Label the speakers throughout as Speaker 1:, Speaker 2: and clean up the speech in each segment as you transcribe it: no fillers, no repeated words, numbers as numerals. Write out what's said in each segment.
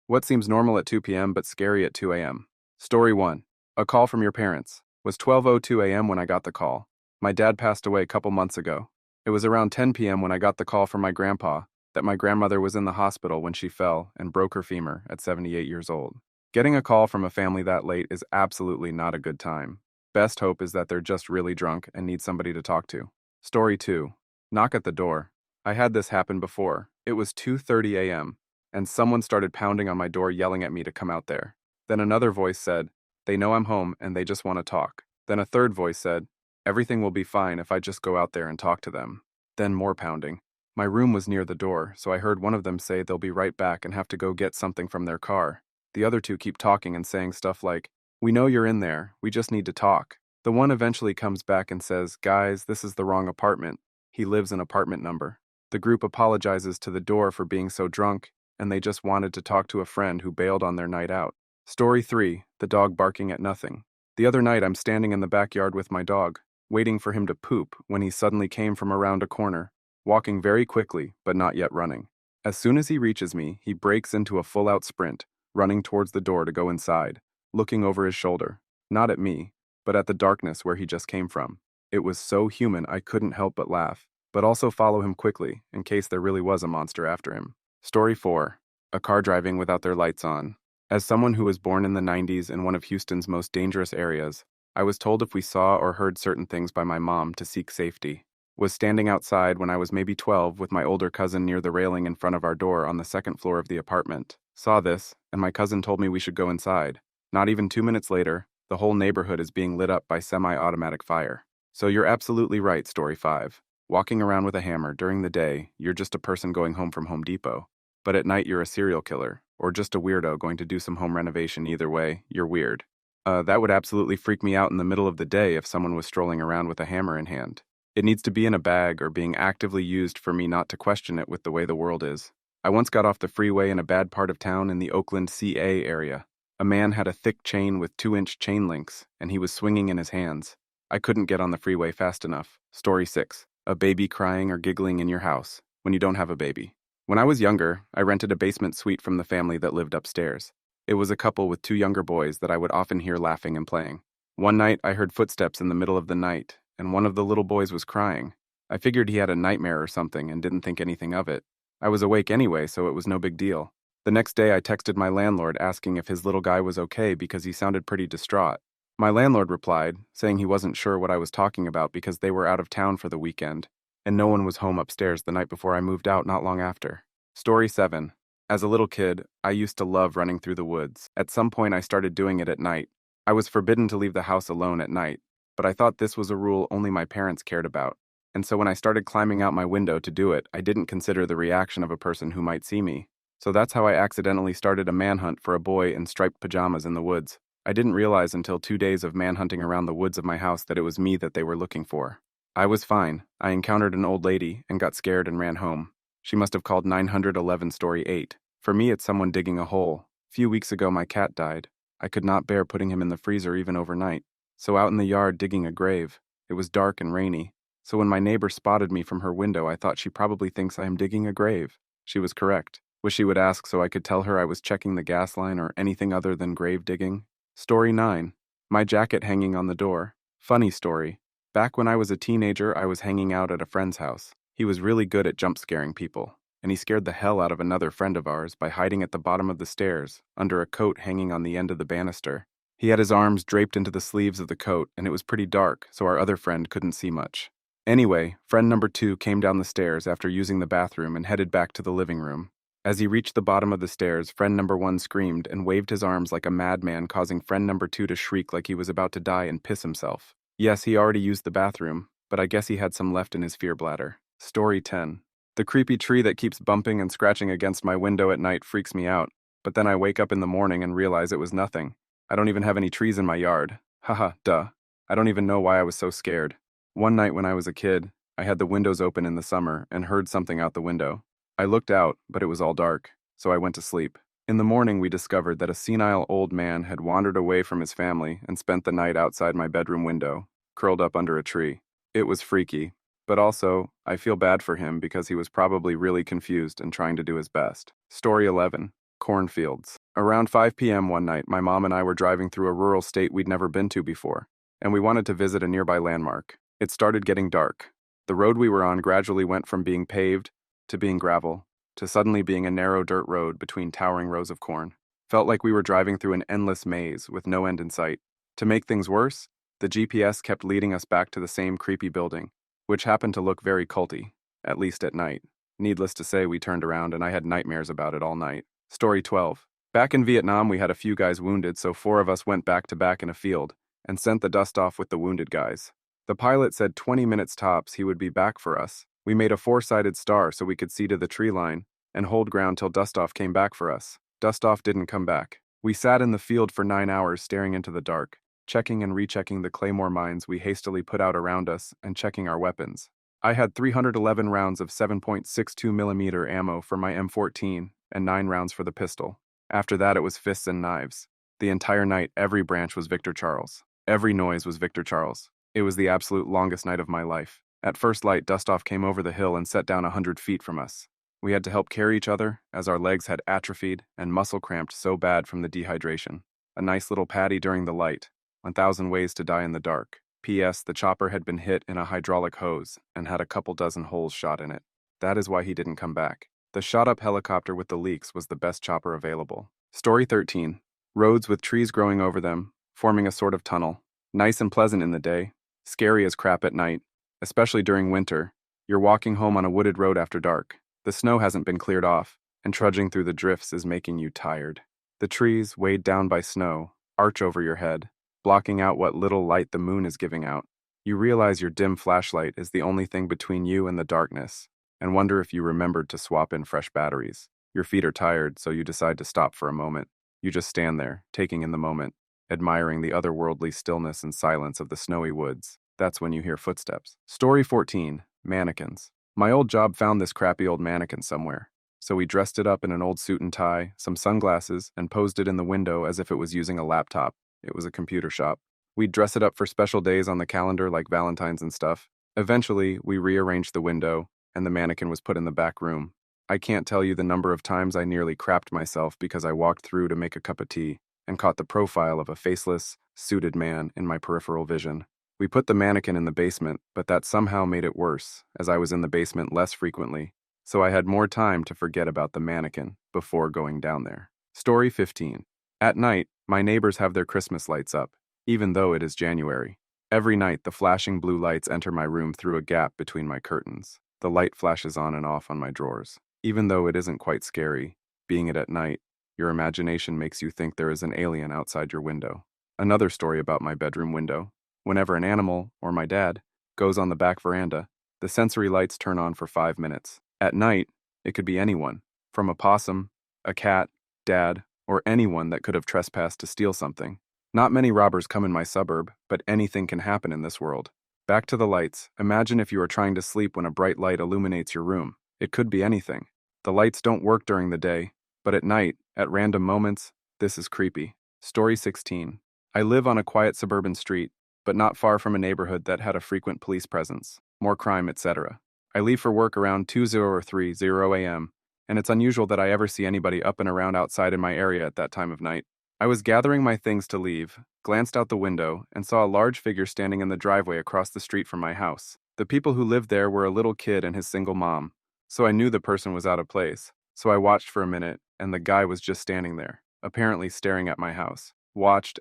Speaker 1: What seems normal at 2 p.m. but scary at 2 a.m.? Story 1. A call from your parents. Was 12:02 a.m. when I got the call. My dad passed away a couple months ago. It was around 10 p.m. when I got the call from my grandpa that my grandmother was in the hospital when she fell and broke her femur at 78 years old. Getting a call from a family that late is absolutely not a good time. Best hope is that they're just really drunk and need somebody to talk to. Story 2. Knock at the door. I had this happen before. It was 2:30 a.m. and someone started pounding on my door yelling at me to come out there. Then another voice said, "They know I'm home and they just want to talk." Then a third voice said, "Everything will be fine if I just go out there and talk to them." Then more pounding. My room was near the door, so I heard one of them say they'll be right back and have to go get something from their car. The other two keep talking and saying stuff like, "We know you're in there, we just need to talk." The one eventually comes back and says, "Guys, this is the wrong apartment. He lives in apartment number." The group apologizes to the door for being so drunk, and they just wanted to talk to a friend who bailed on their night out. Story 3. The dog barking at nothing. The other night I'm standing in the backyard with my dog, waiting for him to poop when he suddenly came from around a corner, walking very quickly but not yet running. As soon as he reaches me, he breaks into a full-out sprint, running towards the door to go inside, looking over his shoulder, not at me, but at the darkness where he just came from. It was so human I couldn't help but laugh, but also follow him quickly in case there really was a monster after him. Story 4. A car driving without their lights on. As someone who was born in the 90s in one of Houston's most dangerous areas, I was told if we saw or heard certain things by my mom to seek safety. Was standing outside when I was maybe 12 with my older cousin near the railing in front of our door on the second floor of the apartment. Saw this, and my cousin told me we should go inside. Not even 2 minutes later, the whole neighborhood is being lit up by semi-automatic fire. So you're absolutely right, Story 5. Walking around with a hammer during the day, you're just a person going home from Home Depot. But at night you're a serial killer, or just a weirdo going to do some home renovation. Either way, you're weird. That would absolutely freak me out in the middle of the day if someone was strolling around with a hammer in hand. It needs to be in a bag or being actively used for me not to question it with the way the world is. I once got off the freeway in a bad part of town in the Oakland, CA area. A man had a thick chain with 2-inch chain links, and he was swinging in his hands. I couldn't get on the freeway fast enough. Story 6. A baby crying or giggling in your house when you don't have a baby. When I was younger, I rented a basement suite from the family that lived upstairs. It was a couple with 2 younger boys that I would often hear laughing and playing. One night, I heard footsteps in the middle of the night, and one of the little boys was crying. I figured he had a nightmare or something and didn't think anything of it. I was awake anyway, so it was no big deal. The next day, I texted my landlord asking if his little guy was okay because he sounded pretty distraught. My landlord replied, saying he wasn't sure what I was talking about because they were out of town for the weekend, and no one was home upstairs the night before I moved out not long after. Story 7. As a little kid, I used to love running through the woods. At some point, I started doing it at night. I was forbidden to leave the house alone at night, but I thought this was a rule only my parents cared about. And so when I started climbing out my window to do it, I didn't consider the reaction of a person who might see me. So that's how I accidentally started a manhunt for a boy in striped pajamas in the woods. I didn't realize until 2 days of manhunting around the woods of my house that it was me that they were looking for. I was fine. I encountered an old lady and got scared and ran home. She must have called 911 Story 8. For me, it's someone digging a hole. A few weeks ago, my cat died. I could not bear putting him in the freezer even overnight. So out in the yard digging a grave. It was dark and rainy. So when my neighbor spotted me from her window, I thought she probably thinks I am digging a grave. She was correct. Wish she would ask so I could tell her I was checking the gas line or anything other than grave digging. Story 9. My jacket hanging on the door. Funny story. Back when I was a teenager, I was hanging out at a friend's house. He was really good at jump scaring people, and he scared the hell out of another friend of ours by hiding at the bottom of the stairs, under a coat hanging on the end of the banister. He had his arms draped into the sleeves of the coat, and it was pretty dark, so our other friend couldn't see much. Anyway, friend number 2 came down the stairs after using the bathroom and headed back to the living room. As he reached the bottom of the stairs, friend number 1 screamed and waved his arms like a madman, causing friend number 2 to shriek like he was about to die and piss himself. Yes, he already used the bathroom, but I guess he had some left in his fear bladder. Story 10. The creepy tree that keeps bumping and scratching against my window at night freaks me out, but then I wake up in the morning and realize it was nothing. I don't even have any trees in my yard. Haha, duh. I don't even know why I was so scared. One night when I was a kid, I had the windows open in the summer and heard something out the window. I looked out, but it was all dark, so I went to sleep. In the morning, we discovered that a senile old man had wandered away from his family and spent the night outside my bedroom window, curled up under a tree. It was freaky, but also, I feel bad for him because he was probably really confused and trying to do his best. Story 11. Cornfields. Around 5 p.m. one night, my mom and I were driving through a rural state we'd never been to before, and we wanted to visit a nearby landmark. It started getting dark. The road we were on gradually went from being paved to being gravel to suddenly being a narrow dirt road between towering rows of corn. Felt like we were driving through an endless maze with no end in sight. To make things worse, the GPS kept leading us back to the same creepy building, which happened to look very culty, at least at night. Needless to say, we turned around and I had nightmares about it all night. Story 12. Back in Vietnam, we had a few guys wounded, so 4 of us went back to back in a field and sent the dust off with the wounded guys. The pilot said 20 minutes tops he would be back for us. We made a 4-sided star so we could see to the tree line and hold ground till Dustoff came back for us. Dustoff didn't come back. We sat in the field for 9 hours staring into the dark, checking and rechecking the claymore mines we hastily put out around us and checking our weapons. I had 311 rounds of 7.62mm ammo for my M14 and 9 rounds for the pistol. After that, it was fists and knives. The entire night, every branch was Victor Charles. Every noise was Victor Charles. It was the absolute longest night of my life. At first light, Dustoff came over the hill and set down 100 feet from us. We had to help carry each other, as our legs had atrophied and muscle cramped so bad from the dehydration. A nice little patty during the light. 1,000 ways to die in the dark. P.S. The chopper had been hit in a hydraulic hose and had a couple dozen holes shot in it. That is why he didn't come back. The shot-up helicopter with the leaks was the best chopper available. Story 13. Roads with trees growing over them, forming a sort of tunnel. Nice and pleasant in the day, scary as crap at night, especially during winter. You're walking home on a wooded road after dark. The snow hasn't been cleared off, and trudging through the drifts is making you tired. The trees, weighed down by snow, arch over your head, blocking out what little light the moon is giving out. You realize your dim flashlight is the only thing between you and the darkness, and wonder if you remembered to swap in fresh batteries. Your feet are tired, so you decide to stop for a moment. You just stand there, taking in the moment, admiring the otherworldly stillness and silence of the snowy woods. That's when you hear footsteps. Story 14. Mannequins. My old job found this crappy old mannequin somewhere, so we dressed it up in an old suit and tie, some sunglasses, and posed it in the window as if it was using a laptop. It was a computer shop. We'd dress it up for special days on the calendar like Valentine's and stuff. Eventually, we rearranged the window, and the mannequin was put in the back room. I can't tell you the number of times I nearly crapped myself because I walked through to make a cup of tea and caught the profile of a faceless, suited man in my peripheral vision. We put the mannequin in the basement, but that somehow made it worse, as I was in the basement less frequently, so I had more time to forget about the mannequin before going down there. Story 15. At night, my neighbors have their Christmas lights up, even though it is January. Every night, the flashing blue lights enter my room through a gap between my curtains. The light flashes on and off on my drawers. Even though it isn't quite scary, being it at night, your imagination makes you think there is an alien outside your window. Another story about my bedroom window. Whenever an animal, or my dad, goes on the back veranda, the sensory lights turn on for 5 minutes. At night, it could be anyone, from a possum, a cat, dad, or anyone that could have trespassed to steal something. Not many robbers come in my suburb, but anything can happen in this world. Back to the lights. Imagine if you are trying to sleep when a bright light illuminates your room. It could be anything. The lights don't work during the day, but at night, at random moments, this is creepy. Story 16. I live on a quiet suburban street, but not far from a neighborhood that had a frequent police presence, more crime, etc. I leave for work around 2:00 or 3:00 a.m., and it's unusual that I ever see anybody up and around outside in my area at that time of night. I was gathering my things to leave, glanced out the window, and saw a large figure standing in the driveway across the street from my house. The people who lived there were a little kid and his single mom, so I knew the person was out of place. So I watched for a minute, and the guy was just standing there, apparently staring at my house. Watched,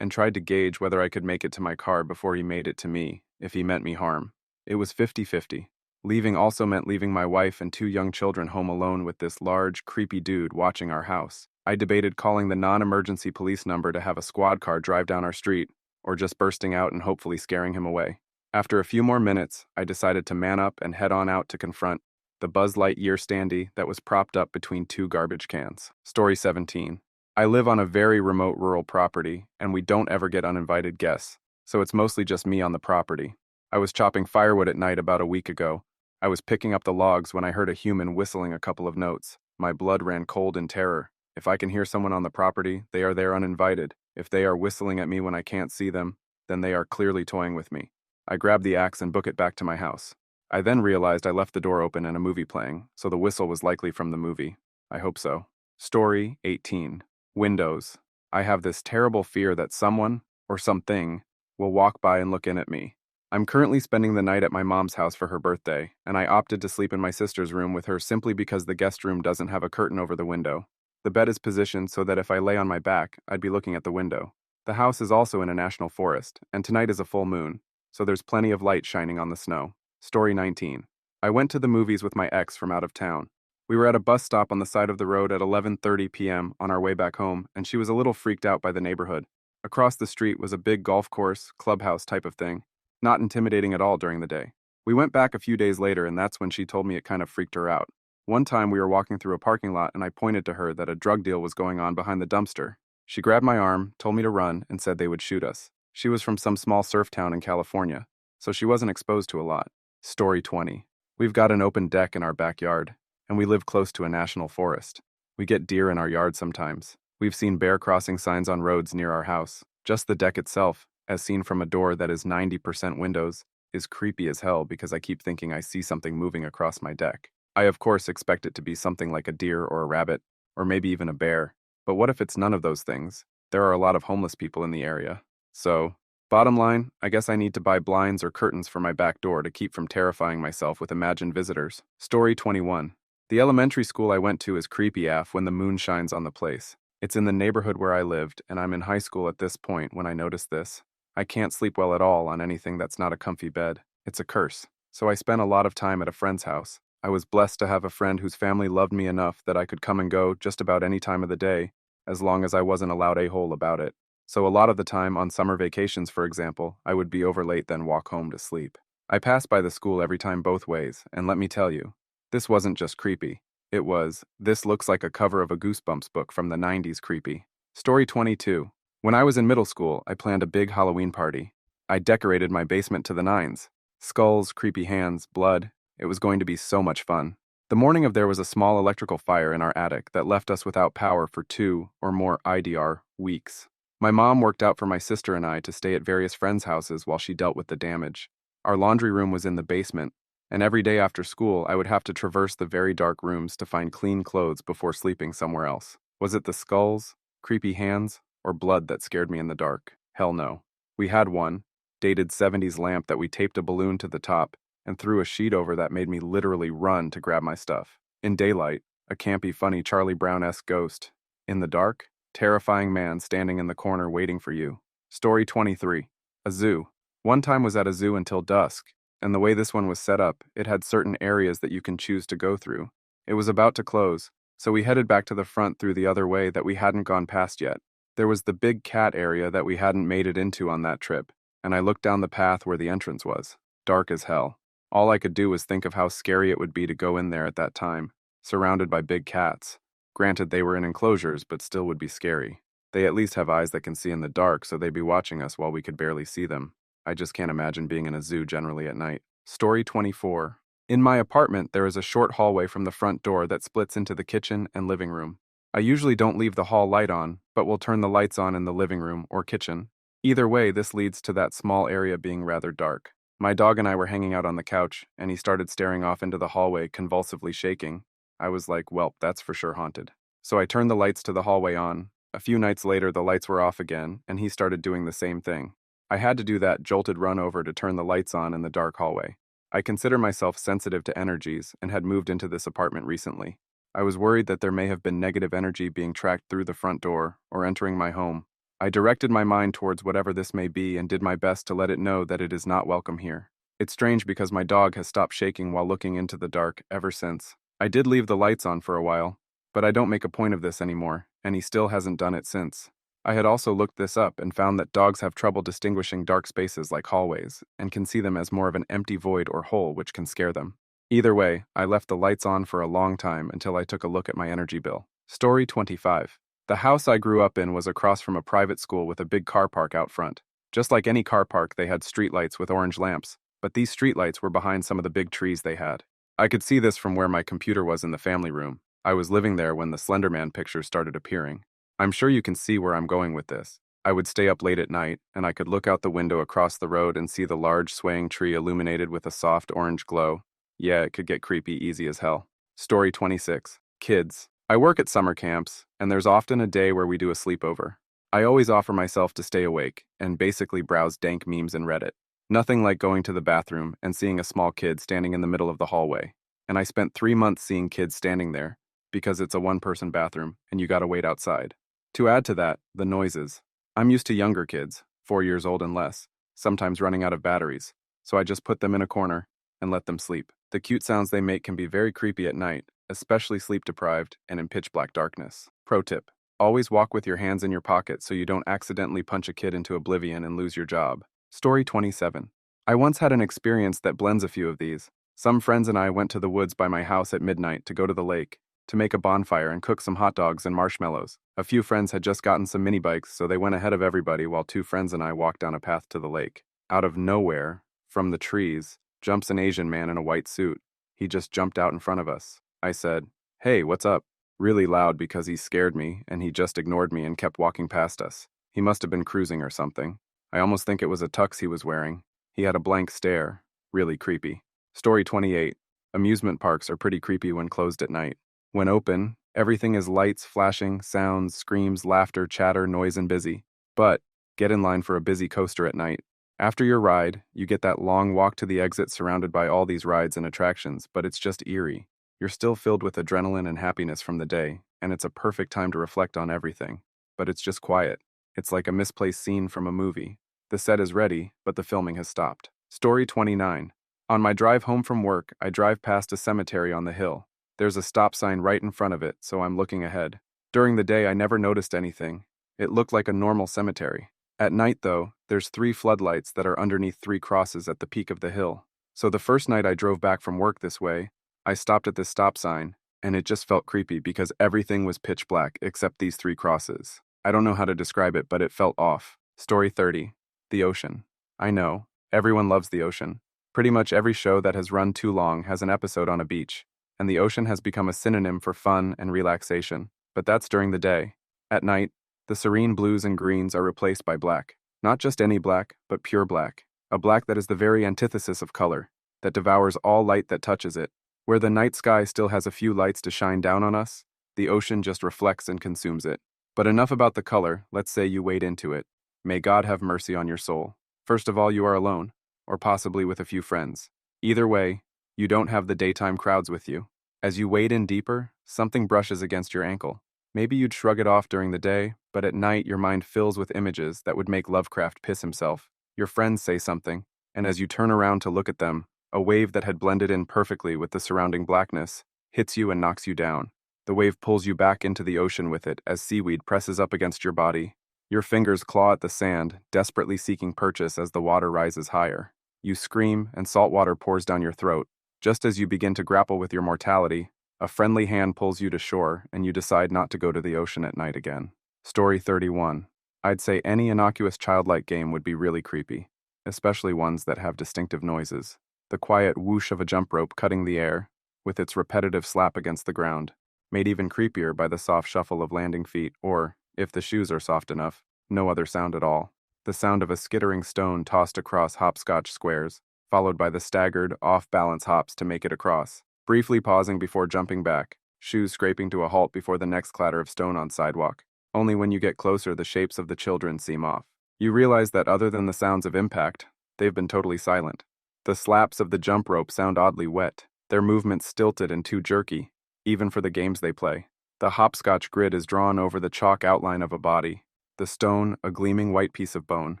Speaker 1: and tried to gauge whether I could make it to my car before he made it to me, if he meant me harm. It was 50-50. Leaving also meant leaving my wife and 2 young children home alone with this large, creepy dude watching our house. I debated calling the non-emergency police number to have a squad car drive down our street, or just bursting out and hopefully scaring him away. After a few more minutes, I decided to man up and head on out to confront the Buzz Lightyear standee that was propped up between 2 garbage cans. Story 17. I live on a very remote rural property, and we don't ever get uninvited guests, so it's mostly just me on the property. I was chopping firewood at night about a week ago. I was picking up the logs when I heard a human whistling a couple of notes. My blood ran cold in terror. If I can hear someone on the property, they are there uninvited. If they are whistling at me when I can't see them, then they are clearly toying with me. I grab the axe and book it back to my house. I then realized I left the door open and a movie playing, so the whistle was likely from the movie. I hope so. Story 18. Windows. I have this terrible fear that someone, or something, will walk by and look in at me. I'm currently spending the night at my mom's house for her birthday, and I opted to sleep in my sister's room with her simply because the guest room doesn't have a curtain over the window. The bed is positioned so that if I lay on my back, I'd be looking at the window. The house is also in a national forest, and tonight is a full moon, so there's plenty of light shining on the snow. Story 19. I went to the movies with my ex from out of town. We were at a bus stop on the side of the road at 11:30 p.m. on our way back home, and she was a little freaked out by the neighborhood. Across the street was a big golf course, clubhouse type of thing. Not intimidating at all during the day. We went back a few days later, and that's when she told me it kind of freaked her out. One time we were walking through a parking lot, and I pointed to her that a drug deal was going on behind the dumpster. She grabbed my arm, told me to run, and said they would shoot us. She was from some small surf town in California, so she wasn't exposed to a lot. Story 20. We've got an open deck in our backyard, and we live close to a national forest. We get deer in our yard sometimes. We've seen bear crossing signs on roads near our house. Just the deck itself, as seen from a door that is 90% windows, is creepy as hell because I keep thinking I see something moving across my deck. I of course expect it to be something like a deer or a rabbit, or maybe even a bear. But what if it's none of those things? There are a lot of homeless people in the area. So, bottom line, I guess I need to buy blinds or curtains for my back door to keep from terrifying myself with imagined visitors. Story 21. The elementary school I went to is creepy AF when the moon shines on the place. It's in the neighborhood where I lived, and I'm in high school at this point when I noticed this. I can't sleep well at all on anything that's not a comfy bed. It's a curse. So I spent a lot of time at a friend's house. I was blessed to have a friend whose family loved me enough that I could come and go just about any time of the day, as long as I wasn't a loud a-hole about it. So a lot of the time, on summer vacations for example, I would be over late then walk home to sleep. I passed by the school every time both ways, and let me tell you, this wasn't just creepy. It was, this looks like a cover of a Goosebumps book from the 90s creepy. Story 22. When I was in middle school, I planned a big Halloween party. I decorated my basement to the nines. Skulls, creepy hands, blood. It was going to be so much fun. The morning of there was a small electrical fire in our attic that left us without power for 2 or more IDR weeks. My mom worked out for my sister and I to stay at various friends' houses while she dealt with the damage. Our laundry room was in the basement, and every day after school I would have to traverse the very dark rooms to find clean clothes before sleeping somewhere else. Was it the skulls, creepy hands, or blood that scared me in the dark? Hell no. We had one, dated 70s lamp that we taped a balloon to the top and threw a sheet over that made me literally run to grab my stuff. In daylight, a campy, funny Charlie Brown-esque ghost. In the dark, terrifying man standing in the corner waiting for you. Story 23. A zoo. One time was at a zoo until dusk, and the way this one was set up, it had certain areas that you can choose to go through. It was about to close, so we headed back to the front through the other way that we hadn't gone past yet. There was the big cat area that we hadn't made it into on that trip, and I looked down the path where the entrance was. Dark as hell. All I could do was think of how scary it would be to go in there at that time, surrounded by big cats. Granted, they were in enclosures, but still would be scary. They at least have eyes that can see in the dark, so they'd be watching us while we could barely see them. I just can't imagine being in a zoo generally at night. Story 24. In my apartment, there is a short hallway from the front door that splits into the kitchen and living room. I usually don't leave the hall light on, but will turn the lights on in the living room or kitchen. Either way, this leads to that small area being rather dark. My dog and I were hanging out on the couch, and he started staring off into the hallway, convulsively shaking. I was like, welp, that's for sure haunted. So I turned the lights to the hallway on. A few nights later, the lights were off again, and he started doing the same thing. I had to do that jolted run over to turn the lights on in the dark hallway. I consider myself sensitive to energies and had moved into this apartment recently. I was worried that there may have been negative energy being tracked through the front door or entering my home. I directed my mind towards whatever this may be and did my best to let it know that it is not welcome here. It's strange because my dog has stopped shaking while looking into the dark ever since. I did leave the lights on for a while, but I don't make a point of this anymore, and he still hasn't done it since. I had also looked this up and found that dogs have trouble distinguishing dark spaces like hallways and can see them as more of an empty void or hole which can scare them. Either way, I left the lights on for a long time until I took a look at my energy bill. Story 25. The house I grew up in was across from a private school with a big car park out front. Just like any car park, they had streetlights with orange lamps, but these streetlights were behind some of the big trees they had. I could see this from where my computer was in the family room. I was living there when the Slender Man pictures started appearing. I'm sure you can see where I'm going with this. I would stay up late at night, and I could look out the window across the road and see the large swaying tree illuminated with a soft orange glow. Yeah, it could get creepy easy as hell. Story 26. Kids. I work at summer camps, and there's often a day where we do a sleepover. I always offer myself to stay awake and basically browse dank memes in Reddit. Nothing like going to the bathroom and seeing a small kid standing in the middle of the hallway. And I spent 3 months seeing kids standing there because it's a one-person bathroom and you gotta wait outside. To add to that, the noises. I'm used to younger kids, 4 years old and less, sometimes running out of batteries, so I just put them in a corner and let them sleep. The cute sounds they make can be very creepy at night, especially sleep-deprived and in pitch-black darkness. Pro tip: always walk with your hands in your pocket so you don't accidentally punch a kid into oblivion and lose your job. Story 27. I once had an experience that blends a few of these. Some friends and I went to the woods by my house at midnight to go to the lake, to make a bonfire and cook some hot dogs and marshmallows. A few friends had just gotten some mini bikes, so they went ahead of everybody while two friends and I walked down a path to the lake. Out of nowhere, from the trees, jumps an Asian man in a white suit. He just jumped out in front of us. I said, "Hey, what's up?" really loud because he scared me, and he just ignored me and kept walking past us. He must have been cruising or something. I almost think it was a tux he was wearing. He had a blank stare. Really creepy. Story 28. Amusement parks are pretty creepy when closed at night. When open, everything is lights, flashing, sounds, screams, laughter, chatter, noise, and busy. But get in line for a busy coaster at night. After your ride, you get that long walk to the exit surrounded by all these rides and attractions, but it's just eerie. You're still filled with adrenaline and happiness from the day, and it's a perfect time to reflect on everything. But it's just quiet. It's like a misplaced scene from a movie. The set is ready, but the filming has stopped. Story 29. On my drive home from work, I drive past a cemetery on the hill. There's a stop sign right in front of it, so I'm looking ahead. During the day, I never noticed anything. It looked like a normal cemetery. At night, though, there's 3 floodlights that are underneath 3 crosses at the peak of the hill. So the first night I drove back from work this way, I stopped at this stop sign, and it just felt creepy because everything was pitch black except these 3 crosses. I don't know how to describe it, but it felt off. Story 30. The ocean. I know, everyone loves the ocean. Pretty much every show that has run too long has an episode on a beach, and the ocean has become a synonym for fun and relaxation. But that's during the day. At night, the serene blues and greens are replaced by black. Not just any black, but pure black. A black that is the very antithesis of color, that devours all light that touches it. Where the night sky still has a few lights to shine down on us, the ocean just reflects and consumes it. But enough about the color, let's say you wade into it. May God have mercy on your soul. First of all, you are alone, or possibly with a few friends. Either way, you don't have the daytime crowds with you. As you wade in deeper, something brushes against your ankle. Maybe you'd shrug it off during the day, but at night your mind fills with images that would make Lovecraft piss himself. Your friends say something, and as you turn around to look at them, a wave that had blended in perfectly with the surrounding blackness hits you and knocks you down. The wave pulls you back into the ocean with it as seaweed presses up against your body. Your fingers claw at the sand, desperately seeking purchase as the water rises higher. You scream, and salt water pours down your throat. Just as you begin to grapple with your mortality, a friendly hand pulls you to shore, and you decide not to go to the ocean at night again. Story 31. I'd say any innocuous childlike game would be really creepy, especially ones that have distinctive noises. The quiet whoosh of a jump rope cutting the air, with its repetitive slap against the ground, made even creepier by the soft shuffle of landing feet, or, if the shoes are soft enough, no other sound at all. The sound of a skittering stone tossed across hopscotch squares, followed by the staggered, off-balance hops to make it across, briefly pausing before jumping back, shoes scraping to a halt before the next clatter of stone on sidewalk. Only when you get closer the shapes of the children seem off. You realize that other than the sounds of impact, they've been totally silent. The slaps of the jump rope sound oddly wet, their movements stilted and too jerky, even for the games they play. The hopscotch grid is drawn over the chalk outline of a body, the stone a gleaming white piece of bone.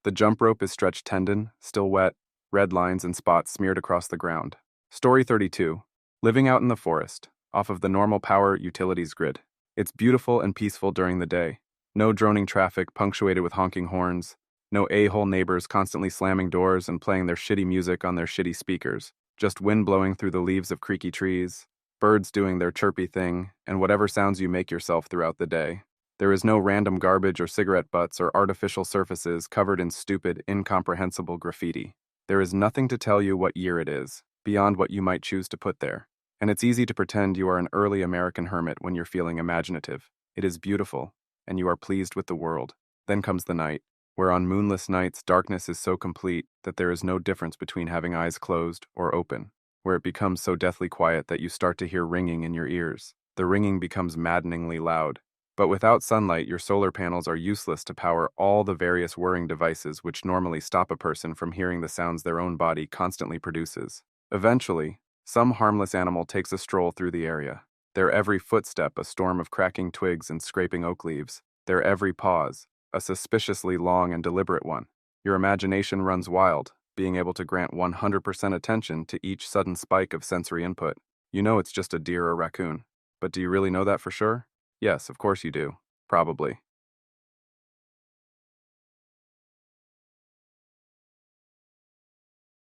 Speaker 1: The jump rope is stretched tendon, still wet, red lines and spots smeared across the ground. Story 32. Living out in the forest, off of the normal power utilities grid. It's beautiful and peaceful during the day. No droning traffic punctuated with honking horns. No a-hole neighbors constantly slamming doors and playing their shitty music on their shitty speakers. Just wind blowing through the leaves of creaky trees, birds doing their chirpy thing, and whatever sounds you make yourself throughout the day. There is no random garbage or cigarette butts or artificial surfaces covered in stupid, incomprehensible graffiti. There is nothing to tell you what year it is, beyond what you might choose to put there. And it's easy to pretend you are an early American hermit when you're feeling imaginative. It is beautiful, and you are pleased with the world. Then comes the night, where on moonless nights darkness is so complete that there is no difference between having eyes closed or open, where it becomes so deathly quiet that you start to hear ringing in your ears. The ringing becomes maddeningly loud. But without sunlight, your solar panels are useless to power all the various whirring devices which normally stop a person from hearing the sounds their own body constantly produces. Eventually, some harmless animal takes a stroll through the area. Their every footstep a storm of cracking twigs and scraping oak leaves. Their every pause a suspiciously long and deliberate one. Your imagination runs wild, being able to grant 100% attention to each sudden spike of sensory input. You know it's just a deer or raccoon. But do you really know that for sure? Yes, of course you do. Probably.